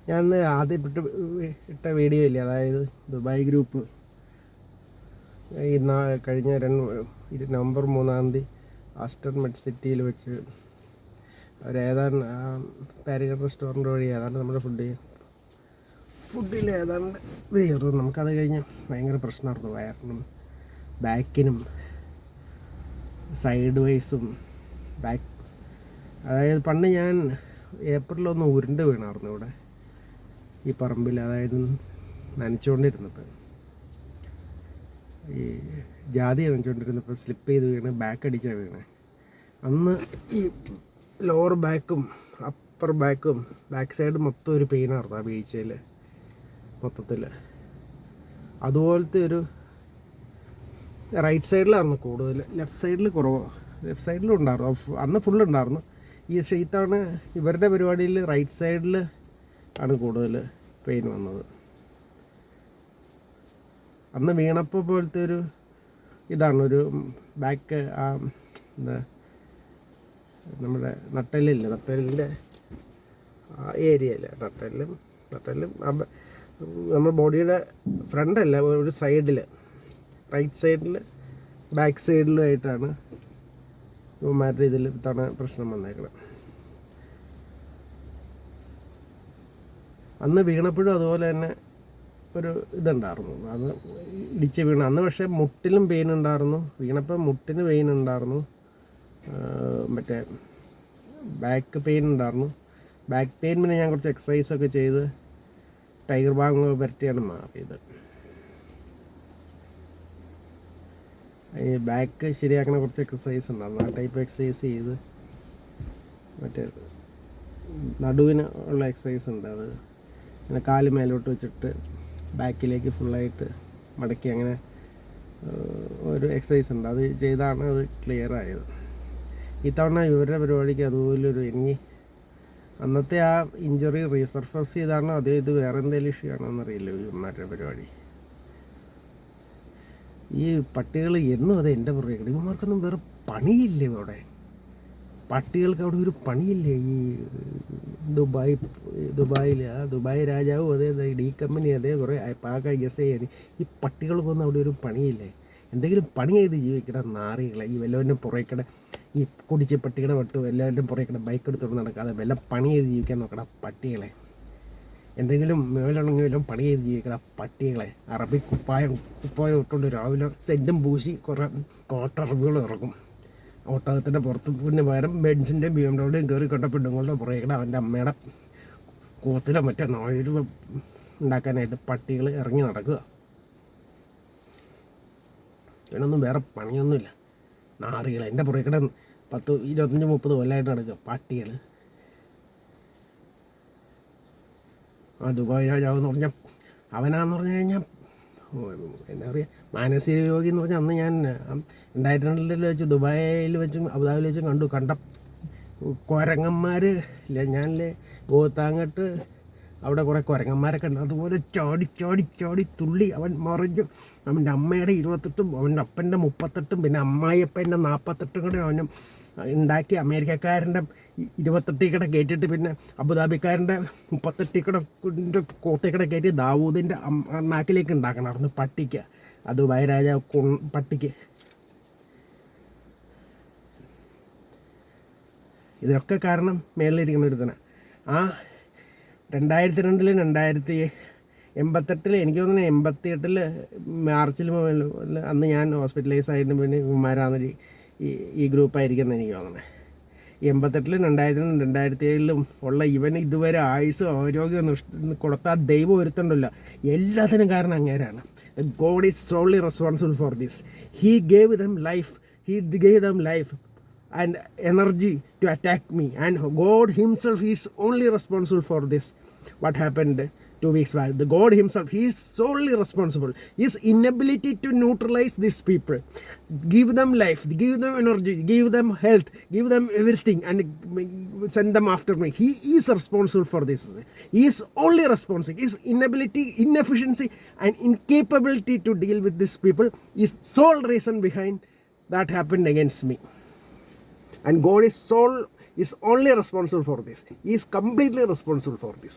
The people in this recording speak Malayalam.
ഞാൻ ആദ്യം ഇട്ട വീഡിയോ ഇല്ലേ, അതായത് ദുബായ് ഗ്രൂപ്പ് ഈ കഴിഞ്ഞ നവംബർ 3 ആസ്റ്റർ മെഡ് സിറ്റിയിൽ വെച്ച് അവരേതാണ്ട് പാരിഗൺ റെസ്റ്റോറൻറ്റ് വഴി ഏതാണ്ട് നമ്മുടെ ഫുഡിൽ ഏതാണ്ട് ഇത് ചെയ്തു. നമുക്കത് കഴിഞ്ഞ് ഭയങ്കര പ്രശ്നമായിരുന്നു വയറിനും ബാക്കിനും സൈഡ് വൈസും ബാക്ക്. അതായത് പണ്ട് ഞാൻ ഏപ്രിലൊന്ന് ഉരുണ്ട് വീണായിരുന്നു ഇവിടെ ഈ പറമ്പിൽ, അതായത് നനച്ചുകൊണ്ടിരുന്നപ്പോൾ ഈ ജാതി നനച്ചുകൊണ്ടിരുന്നപ്പോൾ സ്ലിപ്പ് ചെയ്ത് വീണ് ബാക്ക് അടിച്ചാണ് വീണേ. അന്ന് ഈ ലോവർ ബാക്കും അപ്പർ ബാക്കും ബാക്ക് സൈഡ് മൊത്തം ഒരു പെയിനായിരുന്നു ആ വീഴ്ചയിൽ മൊത്തത്തിൽ. അതുപോലത്തെ ഒരു റൈറ്റ് സൈഡിലായിരുന്നു കൂടുതൽ, ലെഫ്റ്റ് സൈഡിൽ കുറവ്. ലെഫ്റ്റ് സൈഡിലും ഉണ്ടായിരുന്നു അന്ന് ഫുള്ളുണ്ടായിരുന്നു. പക്ഷേ ഇത്തവണ ഇവരുടെ പരിപാടിയിൽ റൈറ്റ് സൈഡിൽ ആണ് കൂടുതൽ പെയിൻ വന്നത്. അന്ന് വീണപ്പോൾ പോലത്തെ ഒരു ഇതാണ് ഒരു ബാക്ക് എന്താ നമ്മുടെ നട്ടെല്ലിൻ്റെ ആ ഏരിയയിൽ നട്ടെല്ലും നമ്മുടെ ബോഡിയുടെ ഫ്രണ്ടല്ല, ഒരു സൈഡിൽ റൈറ്റ് സൈഡിൽ ബാക്ക് സൈഡിലുമായിട്ടാണ് ഇവന്മാരുടെ ഇതിൽ തവണ പ്രശ്നം വന്നേക്കണം. അന്ന് വീണപ്പോഴും അതുപോലെ തന്നെ ഒരു ഇതുണ്ടായിരുന്നു, അത് ഇടിച്ച് വീണ അന്ന്. പക്ഷേ മുട്ടിലും പെയിൻ ഉണ്ടായിരുന്നു, വീണപ്പോൾ മുട്ടിന് പെയിൻ ഉണ്ടായിരുന്നു, മറ്റേ ബാക്ക് പെയിൻ ഉണ്ടായിരുന്നു. ബാക്ക് പെയിൻ പിന്നെ ഞാൻ കുറച്ച് എക്സസൈസൊക്കെ ചെയ്ത് ടൈഗർ ബാഗ് പരട്ടിയാണ് മാറിയത്. ഈ ബാക്ക് ശരിയാക്കുന്ന കുറച്ച് എക്സസൈസ് ഉണ്ടായിരുന്നു, ആ ടൈപ്പ് എക്സസൈസ് ചെയ്ത്. മറ്റേ നടുവിന് ഉള്ള എക്സസൈസ് ഉണ്ട്, അത് അങ്ങനെ കാല് മേലോട്ട് വെച്ചിട്ട് ബാക്കിലേക്ക് ഫുള്ളായിട്ട് മടക്കി അങ്ങനെ ഒരു എക്സസൈസ് ഉണ്ട്, അത് ചെയ്താണ് അത് ക്ലിയർ ആയത്. ഇത്തവണ ഇവരുടെ പരിപാടിക്ക് അതുപോലൊരു അന്നത്തെ ആ ഇഞ്ചറി റീസർഫസ് ചെയ്താണോ അതേ ഇത് വേറെ എന്തെങ്കിലും ഇഷ്യൂ ആണോ എന്നറിയില്ല ഇവന്മാരുടെ പരിപാടി. ഈ പട്ടികൾ എന്നും അത് എൻ്റെ പുറകെ. ഇവന്മാർക്കൊന്നും വേറെ പണിയില്ലേ അവിടെ, പട്ടികൾക്ക് അവിടെ ഒരു പണിയില്ലേ. ഈ ദുബായ് രാജാവും അതേ ഡി കമ്പനി അതേ കുറേ പാക ഗസ് ചെയ്യാൻ ഈ പട്ടികൾക്കൊന്നും അവിടെ ഒരു പണിയില്ലേ. എന്തെങ്കിലും പണി ചെയ്ത് ജീവിക്കണ നാറികളെ. ഈ വല്ലവൻ്റെ പുറകെ ഈ കുടിച്ച് പട്ടികളെ വിട്ടു എല്ലാവരുടെയും പുറകെ ബൈക്ക് എടുത്തോണ്ട് നടക്കാതെ വല്ല പണി ചെയ്ത് ജീവിക്കാൻ നോക്കണ പട്ടികളെ. എന്തെങ്കിലും മേലുണ്ടെങ്കിൽ വല്ലതും പണി ചെയ്ത് ജീവിക്കണ പട്ടികളെ. അറബി കുപ്പായം ഇട്ടുകൊണ്ട് രാവിലെ സെൻറ്റും പൂശി കുറേ കോട്ടറബുകൾ ഇറക്കും ഒട്ടകത്തിൻ്റെ പുറത്ത്. പിന്നെ പകരം ബെൻസിൻ്റെയും BMW കയറി കണ്ട പെണ്ണുങ്ങളുടെ പുറകെ അവൻ്റെ അമ്മയുടെ കൂത്തിലോ മറ്റോ നോയൊരു ഉണ്ടാക്കാനായിട്ട് പട്ടികൾ ഇറങ്ങി നടക്കുക. ഇതിനൊന്നും വേറെ പണിയൊന്നുമില്ല. നാറികൾ എൻ്റെ പുറകെ 10, 25, 30 കൊല്ലമായിട്ട് നടക്കുക പട്ടികൾ. ആ ദുബായ് രാജാവെന്ന് പറഞ്ഞാൽ അവനാന്ന് പറഞ്ഞു കഴിഞ്ഞാൽ എന്താ പറയുക, മാനസിക രോഗി എന്ന് പറഞ്ഞാൽ അന്ന് ഞാൻ 2002 വെച്ച് ദുബായിൽ വെച്ചും അബുദാബിയിൽ വെച്ചും കണ്ട കുരങ്ങന്മാർ ഇല്ല. ഞാനില്ലേ ബോത്താങ്ങട്ട് അവിടെ കുറേ കുരങ്ങന്മാരൊക്കെ ഉണ്ട്. അതുപോലെ ചാടി ചാടി ചാടി തുള്ളി അവൻ മറിഞ്ഞു. അവൻ്റെ അമ്മയുടെ 28ഉം അവൻ്റെ അപ്പൻ്റെ 38ഉം പിന്നെ അമ്മായിയപ്പൻ്റെ 48ഉം കൂടെ അവനും ഉണ്ടാക്കി. അമേരിക്കക്കാരൻ്റെ 28 കൂടെ കയറ്റിയിട്ട് പിന്നെ അബുദാബിക്കാരൻ്റെ 38 കൂടെ കോത്തേ കൂടെ കയറ്റി ദാവൂദിൻ്റെ നാക്കിലേക്ക് ഉണ്ടാക്കണമായിരുന്നു പട്ടിക്ക്. അത് വയരാജാവ് പട്ടിക്ക്. ഇതൊക്കെ കാരണം മേളിലിരിക്കുന്ന ഒരു തന്നെ. ആ 2002 1988 എനിക്ക് തോന്നുന്നു 88 മാർച്ചിൽ അന്ന് ഞാൻ ഹോസ്പിറ്റലൈസ് ആയിട്ട് പിന്നെ ഇവന്മാരാണ് ഈ ഗ്രൂപ്പായിരിക്കുമെന്ന് എനിക്ക് തോന്നുന്നത്. 88 2007 ഉള്ള ഇവന് ഇതുവരെ ആയുസ്സും ആരോഗ്യം കൊടുത്ത ദൈവം ഒരുത്തുണ്ടല്ലോ. എല്ലാത്തിനും കാരണം അങ്ങേരാണ്. God is solely responsible for this. He gave them life and energy to attack me, and God himself is only responsible for this. What happened 2 weeks back, the God himself, he is solely responsible. His inability to neutralize these people, give them life, give them energy, give them health, give them everything, and send them after me. He is responsible for this. He is only responsible. His inability, inefficiency and incapability to deal with these people is sole reason behind that happened against me. And God is only responsible for this. He is completely responsible for this.